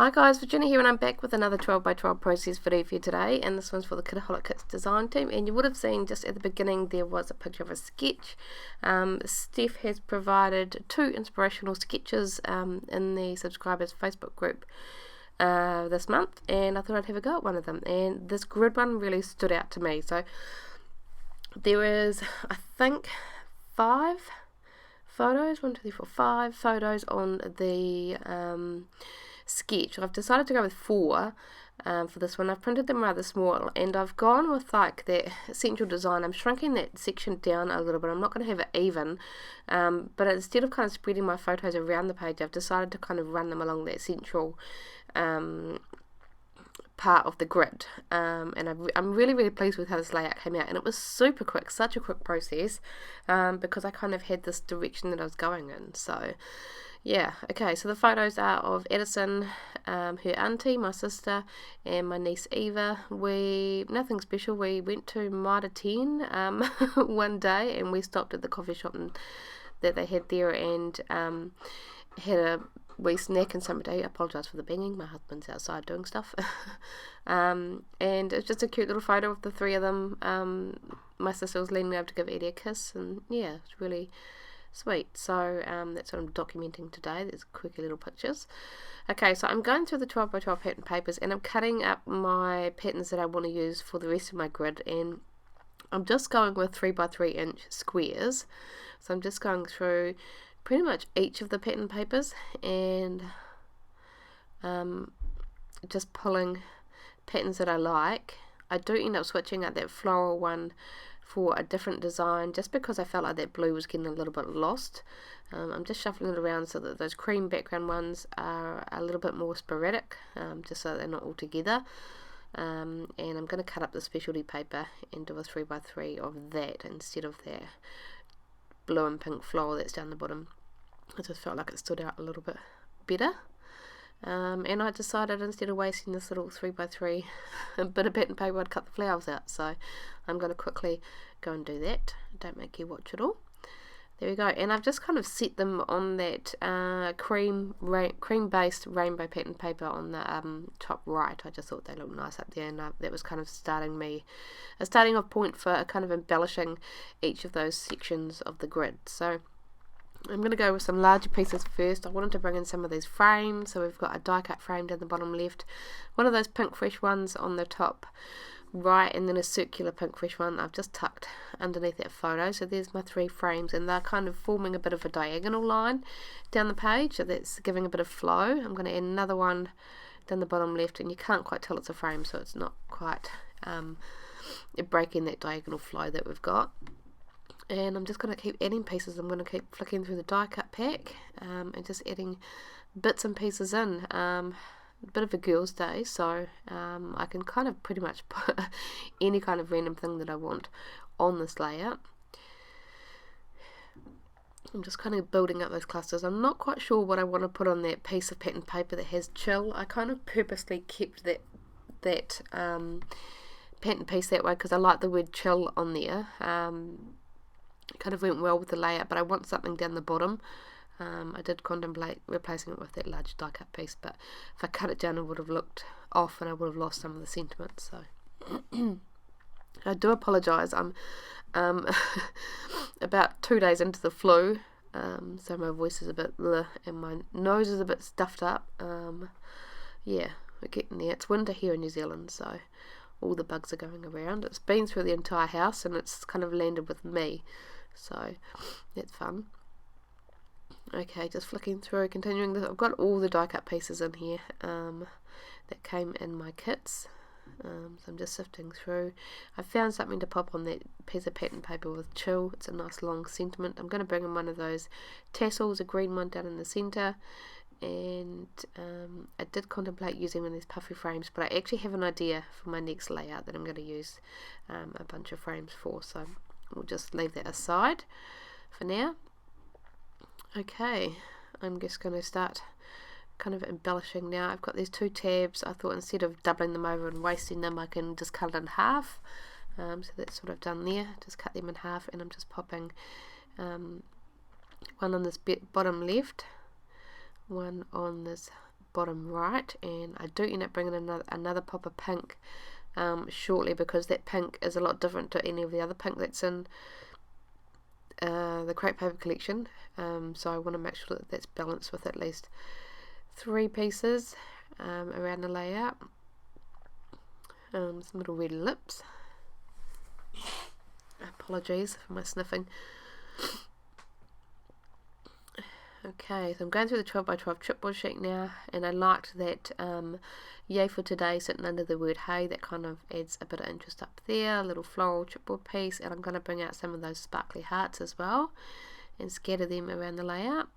Hi guys, Virginia here, and I'm back with another 12x12 process video for you today, and this one's for the Kitaholic Kits design team. And you would have seen just at the beginning there was a picture of a sketch. Steph has provided 2 inspirational sketches in the subscribers Facebook group this month, and I thought I'd have a go at one of them, and this grid one really stood out to me. So there is, I think, 5 photos, 1, 2, 3, 4, 5 photos on the sketch. I've decided to go with 4 for this one. I've printed them rather small, and I've gone with like that central design. I'm shrinking that section down a little bit. I'm not going to have it even, but instead of kind of spreading my photos around the page, I've decided to kind of run them along that central part of the grid, and I'm really pleased with how this layout came out, and it was super quick, such a quick process, because I kind of had this direction that I was going in. So yeah, okay, so the photos are of Edison, her auntie, my sister, and my niece Eva. Nothing special, we went to Mitre 10 one day, and we stopped at the coffee shop that they had there, and had a wee snack and somebody. I apologise for the banging, my husband's outside doing stuff. And it's just a cute little photo of the 3 of them. My sister was leaning over to give Eddie a kiss, and yeah, it's really sweet. So that's what I'm documenting today. There's quirky little pictures. Okay, so I'm going through the 12x12 pattern papers, and I'm cutting up my patterns that I want to use for the rest of my grid, and I'm just going with 3x3 inch squares. So I'm just going through pretty much each of the pattern papers and just pulling patterns that I like. I do end up switching out that floral one for a different design, just because I felt like that blue was getting a little bit lost. I'm just shuffling it around so that those cream background ones are a little bit more sporadic, just so they're not all together. And I'm going to cut up the specialty paper and do a 3x3 of that instead of that blue and pink floral that's down the bottom. I just felt like it stood out a little bit better. And I decided, instead of wasting this little 3x3 bit of pattern paper, I'd cut the flowers out. So I'm going to quickly go and do that. Don't make you watch it all. There we go. And I've just kind of set them on that cream-based rainbow pattern paper on the top right. I just thought they looked nice up there, and that was kind of a starting off point for kind of embellishing each of those sections of the grid. So I'm going to go with some larger pieces first. I wanted to bring in some of these frames, so we've got a die cut frame down the bottom left, one of those pink fresh ones on the top right, and then a circular pink fresh one I've just tucked underneath that photo. So there's my 3 frames, and they're kind of forming a bit of a diagonal line down the page, so that's giving a bit of flow. I'm going to add another one down the bottom left, and you can't quite tell it's a frame, so it's not quite breaking that diagonal flow that we've got. And I'm just going to keep adding pieces. I'm going to keep flicking through the die cut pack and just adding bits and pieces in. A bit of a girls' day, so I can kind of pretty much put any kind of random thing that I want on this layout. I'm just kind of building up those clusters. I'm not quite sure what I want to put on that piece of pattern paper that has chill. I kind of purposely kept that pattern piece that way because I like the word chill on there. It kind of went well with the layout, but I want something down the bottom. I did contemplate replacing it with that large die cut piece, but if I cut it down it would have looked off and I would have lost some of the sentiment. So I do apologise. I'm about 2 days into the flu, so my voice is a bit bleh, and my nose is a bit stuffed up. Yeah, we're getting there. It's winter here in New Zealand, so all the bugs are going around. It's been through the entire house, and it's kind of landed with me, so that's fun. Okay, just flicking through, continuing this. I've got all the die cut pieces in here that came in my kits, so I'm just sifting through. I found something to pop on that piece of pattern paper with chill. It's a nice long sentiment. I'm going to bring in one of those tassels, a green one down in the centre, and I did contemplate using one of these puffy frames, but I actually have an idea for my next layout that I'm going to use a bunch of frames for, so we'll just leave that aside for now. Okay, I'm just going to start kind of embellishing now. I've got these 2 tabs. I thought instead of doubling them over and wasting them, I can just cut it in half. So that's what I've done there, just cut them in half, and I'm just popping one on this bottom left, one on this bottom right, and I do end up bringing another pop of pink shortly, because that pink is a lot different to any of the other pink that's in the crepe paper collection, so I want to make sure that that's balanced with at least 3 pieces around the layout. Some little red lips. Apologies for my sniffing. Okay, so I'm going through the 12x12 chipboard sheet now, and I liked that Yay for Today sitting under the word hey. That kind of adds a bit of interest up there. A little floral chipboard piece, and I'm going to bring out some of those sparkly hearts as well and scatter them around the layout.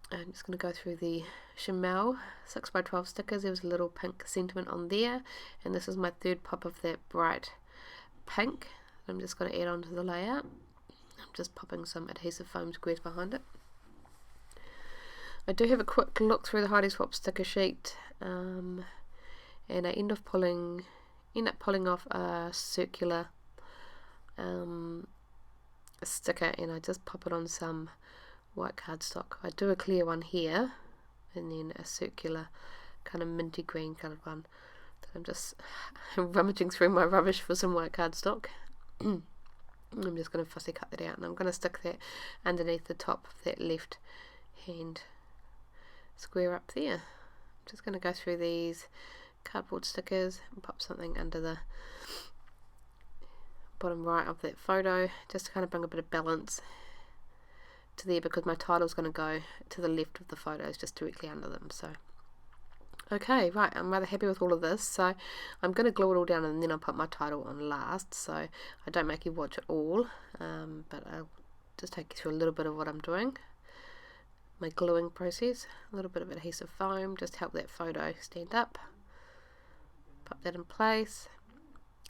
I'm just going to go through the Chamel 6x12 stickers. There was a little pink sentiment on there, and this is my third pop of that bright pink. I'm just going to add onto the layout. I'm just popping some adhesive foam squares behind it. I do have a quick look through the Heidi Swap sticker sheet, and I end up pulling off a circular sticker, and I just pop it on some white cardstock. I do a clear one here, and then a circular kind of minty green coloured one. I'm just rummaging through my rubbish for some white cardstock. I'm just going to fussy cut that out, and I'm going to stick that underneath the top of that left hand square up there. I'm just going to go through these cardboard stickers and pop something under the bottom right of that photo, just to kind of bring a bit of balance to there, because my title's going to go to the left of the photos, just directly under them. So okay, right, I'm rather happy with all of this, so I'm going to glue it all down, and then I'll put my title on last, so I don't make you watch it all, but I'll just take you through a little bit of what I'm doing. My gluing process, a little bit of adhesive foam, just help that photo stand up. Pop that in place,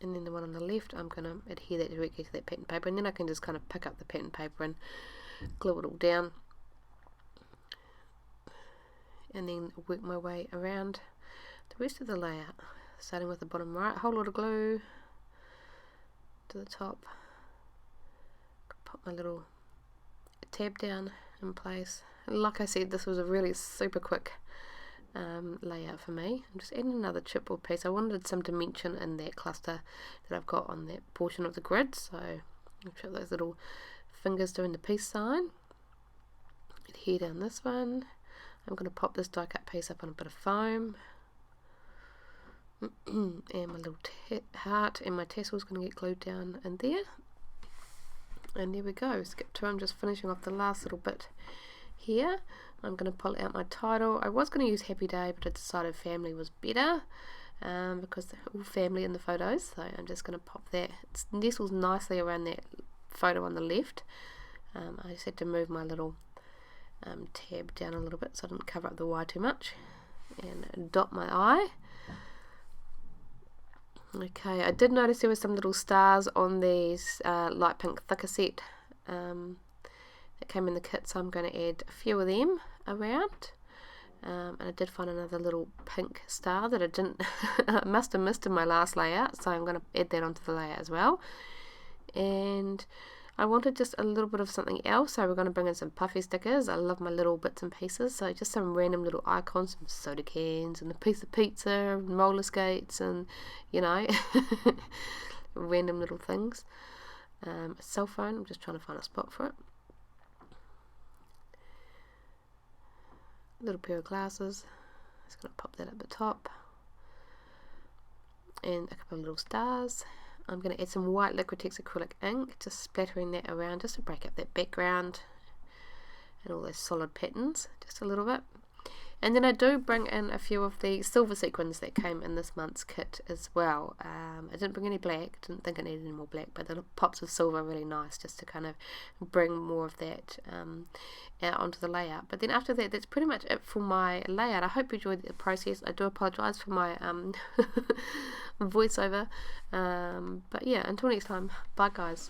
and then the one on the left, I'm going to adhere that directly to that pattern paper, and then I can just kind of pick up the pattern paper and glue it all down, and then work my way around the rest of the layout, starting with the bottom right. Whole lot of glue to the top, pop my little tab down in place. Like I said, this was a really super quick layout for me. I'm just adding another chipboard piece. I wanted some dimension in that cluster that I've got on that portion of the grid, so I'll show those little fingers doing the peace sign. Adhere down this one. I'm going to pop this die cut piece up on a bit of foam, and my little heart and my tassel is going to get glued down in there, and there we go. Skip 2, I'm just finishing off the last little bit here. I'm going to pull out my title. I was going to use Happy Day, but I decided family was better, because they're all family in the photos, so I'm just going to pop that. It nestles nicely around that photo on the left. I just had to move my little tab down a little bit so I didn't cover up the Y too much, and dot my I. Okay, I did notice there were some little stars on these light pink thicker set that came in the kit, so I'm going to add a few of them around. And I did find another little pink star that I didn't I must have missed in my last layout, so I'm going to add that onto the layout as well. And I wanted just a little bit of something else, so we're going to bring in some puffy stickers. I love my little bits and pieces, so just some random little icons, some soda cans and a piece of pizza and roller skates, and you know, random little things. A cell phone, I'm just trying to find a spot for it. Little pair of glasses, just going to pop that at the top, and a couple of little stars. I'm going to add some white Liquitex acrylic ink, just splattering that around just to break up that background and all those solid patterns just a little bit. And then I do bring in a few of the silver sequins that came in this month's kit as well. I didn't bring any black, didn't think I needed any more black, but the pops of silver are really nice just to kind of bring more of that out onto the layout. But then after that, that's pretty much it for my layout. I hope you enjoyed the process. I do apologise for my voiceover, but yeah, until next time, bye guys.